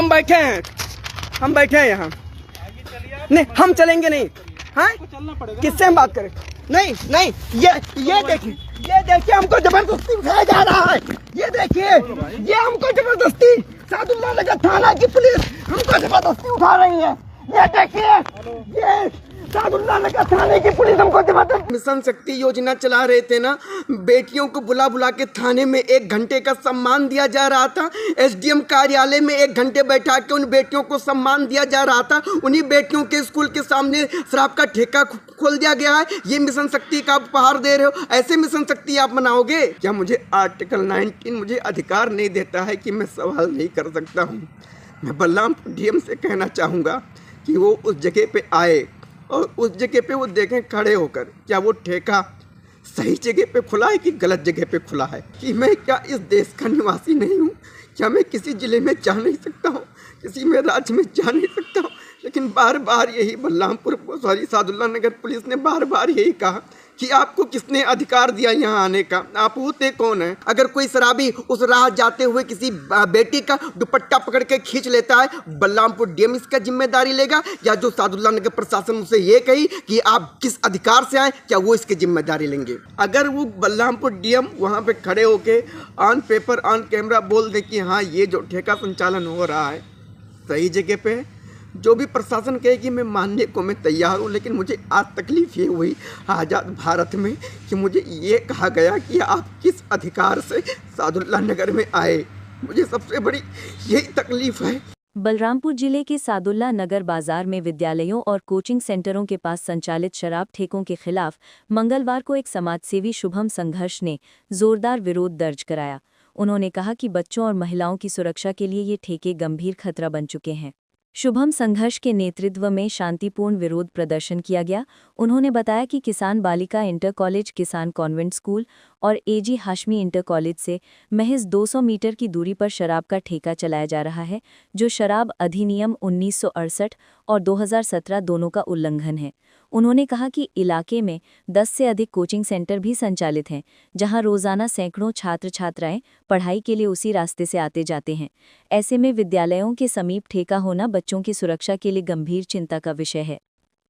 हम बैठे हैं यहाँ। नहीं, हम चलेंगे नहीं। हाँ, किससे हम बात करें? नहीं नहीं, ये देखिए हमको जबरदस्ती उठाया जा रहा है। ये देखिए, ये हमको जबरदस्ती सादुल्ला नगर थाना की पुलिस हमको जबरदस्ती उठा रही है। ये देखिए, ये सादुल्ला नगर थाने की पुलिस हमको जबरदस्ती। मिशन शक्ति योजना चला रहे थे ना, बेटियों को बुला बुला के थाने में 1 घंटे का सम्मान दिया जा रहा था। एसडीएम कार्यालय में 1 घंटे बैठा के उन बेटियों को सम्मान दिया जा रहा था। उन्हीं बेटियों के स्कूल के सामने शराब का ठेका खोल दिया गया है। ये मिशन शक्ति का उपहार दे रहे हो? ऐसे मिशन शक्ति आप मनाओगे क्या? मुझे आर्टिकल 19 मुझे अधिकार नहीं देता है कि मैं सवाल नहीं कर सकता हूँ। मैं बलरामपुर डीएम से कहना चाहूँगा कि वो उस जगह पे आए और उस जगह पे वो देखें खड़े होकर क्या वो ठेका सही जगह पे खुला है कि गलत जगह पे खुला है। कि मैं क्या इस देश का निवासी नहीं हूँ? क्या मैं किसी ज़िले में जा नहीं सकता हूँ, किसी में राज्य में जा नहीं सकता हूँ? लेकिन बार बार यही सादुल्ला नगर पुलिस ने बार बार यही कहा कि आपको किसने अधिकार दिया यहाँ आने का? आप होते कौन है? अगर कोई शराबी उस राह जाते हुए किसी बेटी का दुपट्टा पकड़ के खींच लेता है, बलरामपुर डीएम इसका जिम्मेदारी लेगा? या जो सादुल्ला नगर प्रशासन उसे ये कही कि आप किस अधिकार से आए, क्या वो इसकी जिम्मेदारी लेंगे? अगर वो बलरामपुर डीएम वहाँ पे खड़े होके ऑन पेपर ऑन कैमरा बोल दे कि हाँ ये जो ठेका संचालन हो रहा है सही जगह पे है, जो भी प्रशासन कहे कि मैं मानने को मैं तैयार हूँ। लेकिन मुझे आज तकलीफ ये हुई आज़ाद भारत में कि मुझे ये कहा गया कि आप किस अधिकार से सादुल्ला नगर में आए। मुझे सबसे बड़ी यही तकलीफ है। बलरामपुर जिले के सादुल्ला नगर बाजार में विद्यालयों और कोचिंग सेंटरों के पास संचालित शराब ठेकों के खिलाफ मंगलवार को एक समाजसेवी शुभम संघर्ष ने जोरदार विरोध दर्ज कराया। उन्होंने कहा कि बच्चों और महिलाओं की सुरक्षा के लिए ये ठेके गंभीर खतरा बन चुके हैं। शुभम संघर्ष के नेतृत्व में शांतिपूर्ण विरोध प्रदर्शन किया गया। उन्होंने बताया कि किसान बालिका इंटर कॉलेज, किसान कॉन्वेंट स्कूल और एजी हाशमी इंटर कॉलेज से महज 200 मीटर की दूरी पर शराब का ठेका चलाया जा रहा है, जो शराब अधिनियम 1968 और 2017 दोनों का उल्लंघन है। उन्होंने कहा कि इलाके में 10 से अधिक कोचिंग सेंटर भी संचालित हैं, जहां रोजाना सैकड़ों छात्र छात्राएं पढ़ाई के लिए उसी रास्ते से आते जाते हैं। ऐसे में विद्यालयों के समीप ठेका होना बच्चों की सुरक्षा के लिए गंभीर चिंता का विषय है।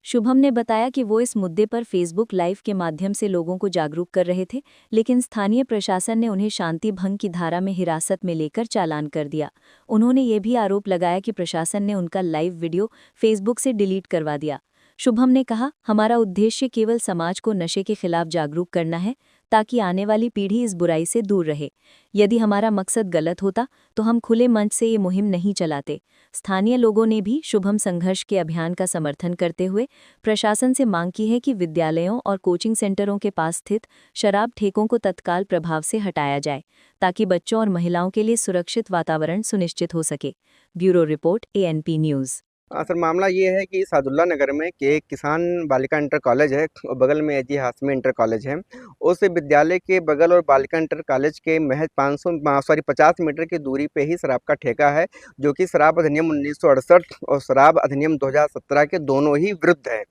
शुभम ने बताया कि वो इस मुद्दे पर फेसबुक लाइव के माध्यम से लोगों को जागरूक कर रहे थे, लेकिन स्थानीय प्रशासन ने उन्हें शांति भंग की धारा में हिरासत में लेकर चालान कर दिया। उन्होंने ये भी आरोप लगाया कि प्रशासन ने उनका लाइव वीडियो फेसबुक से डिलीट करवा दिया। शुभम ने कहा, हमारा उद्देश्य केवल समाज को नशे के खिलाफ जागरूक करना है, ताकि आने वाली पीढ़ी इस बुराई से दूर रहे। यदि हमारा मकसद गलत होता तो हम खुले मंच से ये मुहिम नहीं चलाते। स्थानीय लोगों ने भी शुभम संघर्ष के अभियान का समर्थन करते हुए प्रशासन से मांग की है कि विद्यालयों और कोचिंग सेंटरों के पास स्थित शराब ठेकों को तत्काल प्रभाव से हटाया जाए, ताकि बच्चों और महिलाओं के लिए सुरक्षित वातावरण सुनिश्चित हो सके। Bureau report, ANP news. Sir, मामला ये है कि सादुल्ला नगर में कि एक किसान बालिका इंटर कॉलेज है और बगल में एजी हाशमी इंटर कॉलेज है। उस विद्यालय के बगल और बालिका इंटर कॉलेज के महज 50 मीटर की दूरी पे ही शराब का ठेका है, जो कि शराब अधिनियम 1968 और शराब अधिनियम 2017 के दोनों ही विरुद्ध है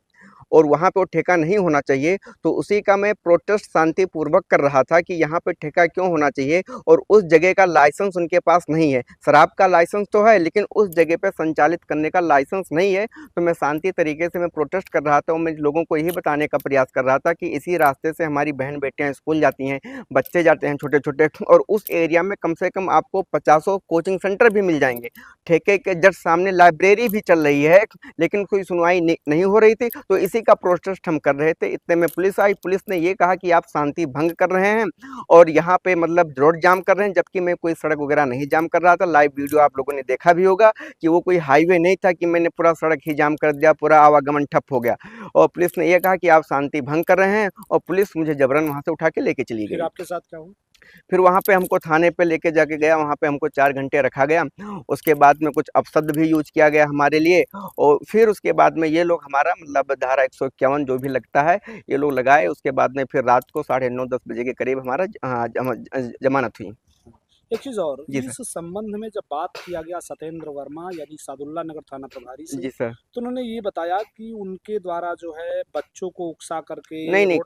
और वहाँ पे वो ठेका नहीं होना चाहिए। तो उसी का मैं प्रोटेस्ट शांतिपूर्वक कर रहा था कि यहाँ पे ठेका क्यों होना चाहिए और उस जगह का लाइसेंस उनके पास नहीं है। शराब का लाइसेंस तो है, लेकिन उस जगह पे संचालित करने का लाइसेंस नहीं है। तो मैं शांति तरीके से मैं प्रोटेस्ट कर रहा था और मैं लोगों को यही बताने का प्रयास कर रहा था कि इसी रास्ते से हमारी बहन बेटियाँ स्कूल जाती हैं, बच्चे जाते हैं छोटे छोटे, और उस एरिया में कम से कम आपको 50 कोचिंग सेंटर भी मिल जाएंगे। ठेके के जस्ट सामने लाइब्रेरी भी चल रही है, लेकिन कोई सुनवाई नहीं हो रही थी। तो इसी का प्रोटेस्ट हम कर रहे थे। इतने में पुलिस आई। पुलिस ने ये कहा कि आप शांति भंग कर रहे हैं और यहाँ पे मतलब रोड जाम कर रहे हैं, जबकि मैं कोई सड़क वगैरह नहीं जाम कर रहा था। लाइव वीडियो आप लोगों ने देखा भी होगा कि वो कोई हाईवे नहीं था कि मैंने पूरा सड़क ही जाम कर दिया, पूरा आवागमन ठप हो गया। और पुलिस ने यह कहा कि आप शांति भंग कर रहे हैं और पुलिस मुझे जबरन वहाँ से उठा के लेके चली गई। आपके साथ क्या हुआ? फिर वहाँ पे हमको थाने पे लेके जाके गया, वहाँ पे हमको 4 घंटे रखा गया। उसके बाद में कुछ अपशब्द भी यूज किया गया हमारे लिए और फिर उसके बाद में ये लोग हमारा मतलब धारा 151 जो भी लगता है ये लोग लगाए। उसके बाद में फिर रात को 9:30-10 बजे के करीब हमारा जमानत हुई। एक चीज और, जी इस संबंध में जब बात किया गया सत्येंद्र वर्मा यानी सादुल्ला नगर थाना प्रभारी से, जी सर। तो उन्होंने ये बताया कि उनके द्वारा जो है बच्चों को उकसा करके नहीं।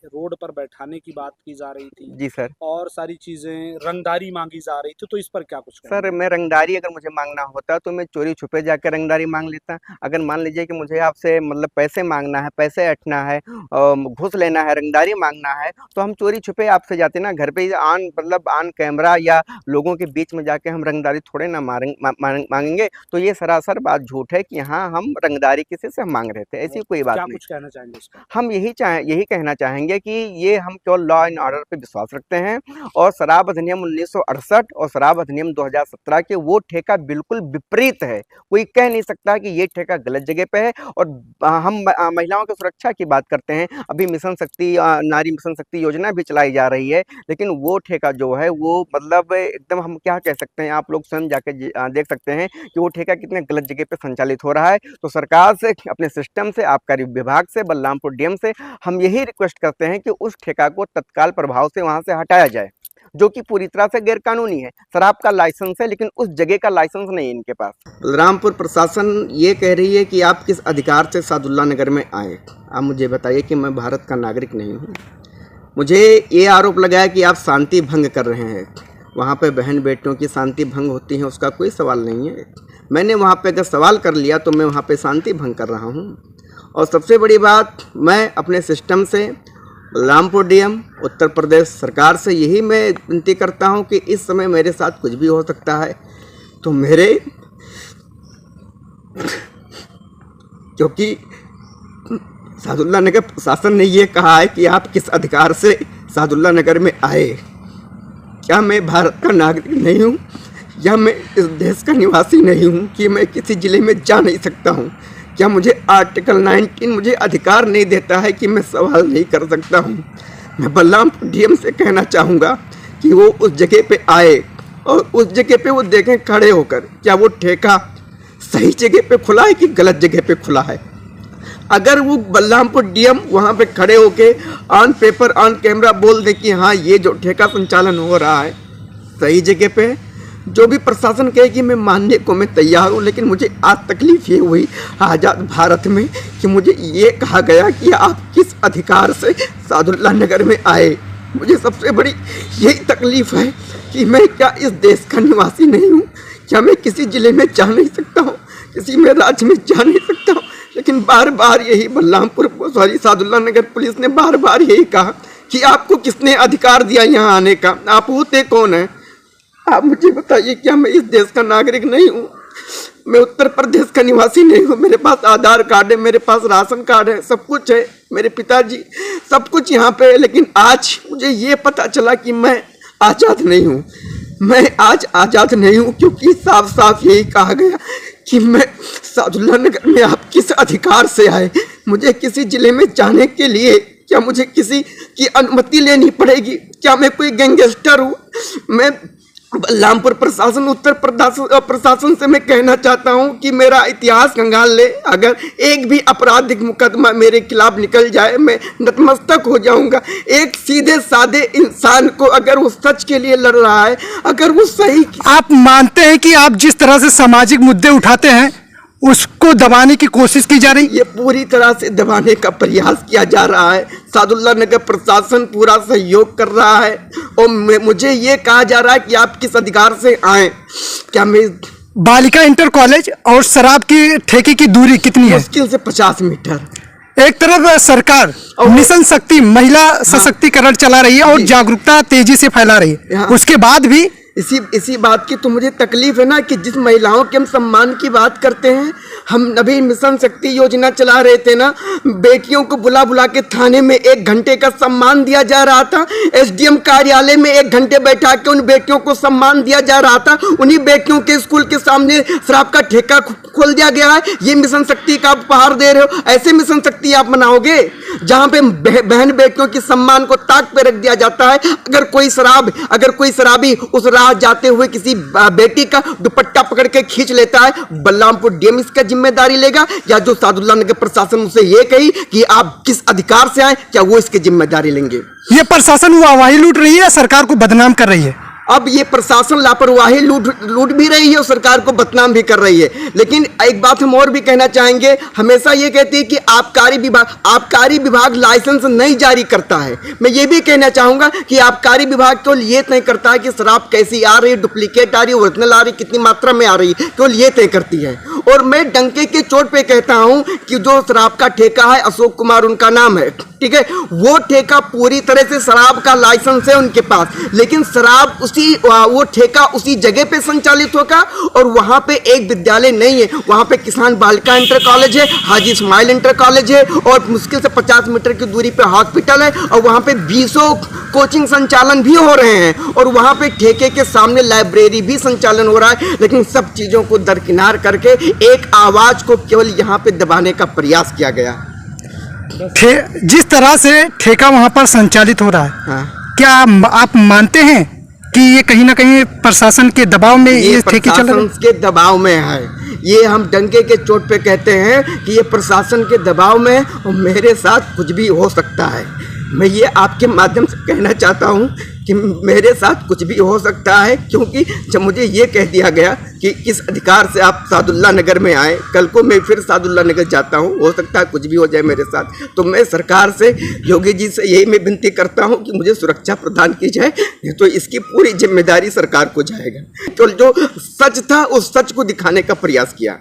रोड पर बैठाने की बात की जा रही थी जी सर। और सारी चीजें रंगदारी मांगी जा रही थी, तो इस पर क्या कुछ कहना सर है? मैं रंगदारी अगर मुझे मांगना होता तो मैं चोरी छुपे जाकर रंगदारी मांग लेता। अगर मान लीजिए कि मुझे आपसे मतलब पैसे मांगना है, पैसे ऐंठना है, घूस लेना है, रंगदारी मांगना है, तो हम चोरी छुपे आपसे जाते ना। घर पे ऑन मतलब ऑन कैमरा या लोगों के बीच में जाके हम रंगदारी थोड़े ना मांगेंगे। तो ये सरासर बात झूठ है कि यहाँ हम रंगदारी किसी से हम मांग रहे थे, ऐसी कोई बात क्या नहीं। कुछ कहना चाहेंगे इस पर? हम यही कहना चाहेंगे कि ये हम केवल लॉ एंड ऑर्डर पे विश्वास रखते हैं और शराब अधिनियम 1968 और शराब अधिनियम 2017 के वो ठेका बिल्कुल विपरीत है। कोई कह नहीं सकता कि ये ठेका गलत जगह पे है। और हम महिलाओं की सुरक्षा की बात करते हैं, अभी मिशन शक्ति नारी मिशन शक्ति योजना भी चलाई जा रही है, लेकिन वो ठेका जो है वो मतलब एकदम हम क्या कह सकते हैं, आप लोग स्वयं जाके देख सकते हैं कि वो ठेका कितने गलत जगह पे संचालित हो रहा है। तो सरकार से, अपने सिस्टम से, आबकारी विभाग से, बलरामपुर डीएम से हम यही रिक्वेस्ट करते हैं कि उस ठेका को तत्काल प्रभाव से वहां से हटाया जाए, जो कि पूरी तरह से गैरकानूनी है। शराब का लाइसेंस है लेकिन उस जगह का लाइसेंस नहीं है इनके पास। बलरामपुर प्रशासन ये कह रही है कि आप किस अधिकार से सादुल्ला नगर में आए। आप मुझे बताइए कि मैं भारत का नागरिक नहीं हूँ। मुझे ये आरोप लगाया कि आप शांति भंग कर रहे हैं। वहाँ पे बहन बेटियों की शांति भंग होती है, उसका कोई सवाल नहीं है। मैंने वहाँ पे अगर सवाल कर लिया तो मैं वहाँ पे शांति भंग कर रहा हूँ। और सबसे बड़ी बात, मैं अपने सिस्टम से, बलरामपुर डीएम, उत्तर प्रदेश सरकार से यही मैं विनती करता हूँ कि इस समय मेरे साथ कुछ भी हो सकता है। तो मेरे क्योंकि सादुल्ला नगर प्रशासन ने ये कहा है कि आप किस अधिकार से सादुल्ला नगर में आए। क्या मैं भारत का नागरिक नहीं हूँ या मैं इस देश का निवासी नहीं हूँ कि मैं किसी ज़िले में जा नहीं सकता हूँ? क्या मुझे आर्टिकल 19 मुझे अधिकार नहीं देता है कि मैं सवाल नहीं कर सकता हूँ? मैं बलरामपुर डीएम से कहना चाहूँगा कि वो उस जगह पे आए और उस जगह पे वो देखें खड़े होकर क्या वो ठेका सही जगह पे खुला है कि गलत जगह पे खुला है। अगर वो बलरामपुर डीएम वहाँ पे खड़े होके ऑन पेपर ऑन कैमरा बोल दे कि हाँ ये जो ठेका संचालन हो रहा है सही जगह पे है, जो भी प्रशासन कहे कि मैं मानने को मैं तैयार हूँ। लेकिन मुझे आज तकलीफ ये हुई आज़ाद भारत में कि मुझे ये कहा गया कि आप किस अधिकार से सादुल्ला नगर में आए। मुझे सबसे बड़ी यही तकलीफ़ है कि मैं क्या इस देश का निवासी नहीं हूँ? क्या मैं किसी ज़िले में जा नहीं सकता हूँ, किसी में राज्य में जा नहीं सकता हूँ? लेकिन बार बार यही सादुल्ला नगर पुलिस ने बार बार यही कहा कि आपको किसने अधिकार दिया यहाँ आने का, आप होते कौन हैं? आप मुझे बताइए, क्या मैं इस देश का नागरिक नहीं हूँ? मैं उत्तर प्रदेश का निवासी नहीं हूँ? मेरे पास आधार कार्ड है, मेरे पास राशन कार्ड है, सब कुछ है, मेरे पिताजी सब कुछ यहाँ पे है। लेकिन आज मुझे ये पता चला कि मैं आज़ाद नहीं हूँ। मैं आज आज़ाद नहीं हूँ क्योंकि साफ साफ यही कहा गया कि मैं सादुल्ला नगर में आप किस अधिकार से आए। मुझे किसी ज़िले में जाने के लिए क्या मुझे किसी की अनुमति लेनी पड़ेगी? क्या मैं कोई गैंगस्टर हूँ? मैं बलरामपुर प्रशासन, उत्तर प्रदेश प्रशासन से मैं कहना चाहता हूं कि मेरा इतिहास खंगाल ले। अगर एक भी आपराधिक मुकदमा मेरे खिलाफ निकल जाए मैं नतमस्तक हो जाऊंगा। एक सीधे साधे इंसान को अगर वो सच के लिए लड़ रहा है, अगर वो सही। आप मानते हैं कि आप जिस तरह से सामाजिक मुद्दे उठाते हैं उसको दबाने की कोशिश की जा रही? ये पूरी तरह से दबाने का प्रयास किया जा रहा है। सादुल्ला नगर प्रशासन पूरा सहयोग कर रहा है और मुझे ये कहा जा रहा है कि आप किस अधिकार से आए। क्या मैं बालिका इंटर कॉलेज और शराब की ठेके की दूरी कितनी है? मुश्किल से 50 मीटर। एक तरफ सरकार मिशन शक्ति महिला सशक्तिकरण चला रही है और जागरूकता तेजी से फैला रही है, उसके बाद भी इसी बात की तो मुझे तकलीफ है ना कि जिस महिलाओं के हम सम्मान की बात करते हैं, हम अभी मिशन शक्ति योजना चला रहे थे ना, बेटियों को बुला बुला के थाने में 1 घंटे का सम्मान दिया जा रहा था। एसडीएम कार्यालय में 1 घंटे बैठा के उन बेटियों को सम्मान दिया जा रहा था। उन्हीं बेटियों के स्कूल के सामने शराब का ठेका खोल दिया गया है। ये मिशन शक्ति का उपहार दे रहे हो? ऐसे मिशन शक्ति आप मनाओगे जहाँ पे बहन बेटियों के सम्मान को ताक पे रख दिया जाता है? अगर कोई शराबी उस राह जाते हुए किसी बेटी का दुपट्टा पकड़ के खींच लेता है, बलरामपुर डीएम इसका जिम्मेदारी लेगा या जो सादुल्ला नगर प्रशासन उसे ये कही कि आप किस अधिकार से आए, क्या वो इसकी जिम्मेदारी लेंगे? ये प्रशासन वाहवाही लूट रही है या सरकार को बदनाम कर रही है? अब ये प्रशासन लापरवाही लूट भी रही है और सरकार को बदनाम भी कर रही है। लेकिन एक बात हम और भी कहना चाहेंगे, हमेशा ये कहती है कि आबकारी विभाग लाइसेंस नहीं जारी करता है। मैं ये भी कहना चाहूँगा कि आबकारी विभाग केवल ये तय करता है कि शराब कैसी आ रही है, डुप्लीकेट आ रही है, ओरिजिनल आ रही है, कितनी मात्रा में आ रही है, केवल ये तय करती है। और मैं डंके के चोट पे कहता हूँ कि जो शराब का ठेका है, अशोक कुमार उनका नाम है, ठीक है, वो ठेका पूरी तरह से शराब का लाइसेंस है उनके पास, लेकिन शराब वो ठेका उसी जगह पे संचालित होगा और वहां पे एक विद्यालय नहीं है। वहां पे किसान बालिका इंटर कॉलेज है, हाजी इस्माइल इंटर कॉलेज है और मुश्किल से 50 मीटर की दूरी पे हॉस्पिटल है और वहां पे 20 कोचिंग संचालन भी हो रहे हैं और वहां पे ठेके के सामने लाइब्रेरी भी संचालन हो रहा है। लेकिन सब चीजों को दरकिनार करके एक आवाज को केवल यहाँ पे दबाने का प्रयास किया गया। जिस तरह से ठेका वहां पर संचालित हो रहा है, हाँ। क्या आप मानते हैं कि ये कहीं ना कहीं प्रशासन के दबाव में ये ठेके चल रहे हैं? प्रशासन के दबाव में है, ये हम डंके के चोट पे कहते हैं कि ये प्रशासन के दबाव में है और मेरे साथ कुछ भी हो सकता है। मैं ये आपके माध्यम से कहना चाहता हूँ कि मेरे साथ कुछ भी हो सकता है, क्योंकि जब मुझे ये कह दिया गया कि किस अधिकार से आप सादुल्ला नगर में आए, कल को मैं फिर सादुल्ला नगर जाता हूँ, हो सकता है कुछ भी हो जाए मेरे साथ। तो मैं सरकार से, योगी जी से यही मैं विनती करता हूँ कि मुझे सुरक्षा प्रदान की जाए, नहीं तो इसकी पूरी जिम्मेदारी सरकार को जाएगा। तो जो सच था उस सच को दिखाने का प्रयास किया।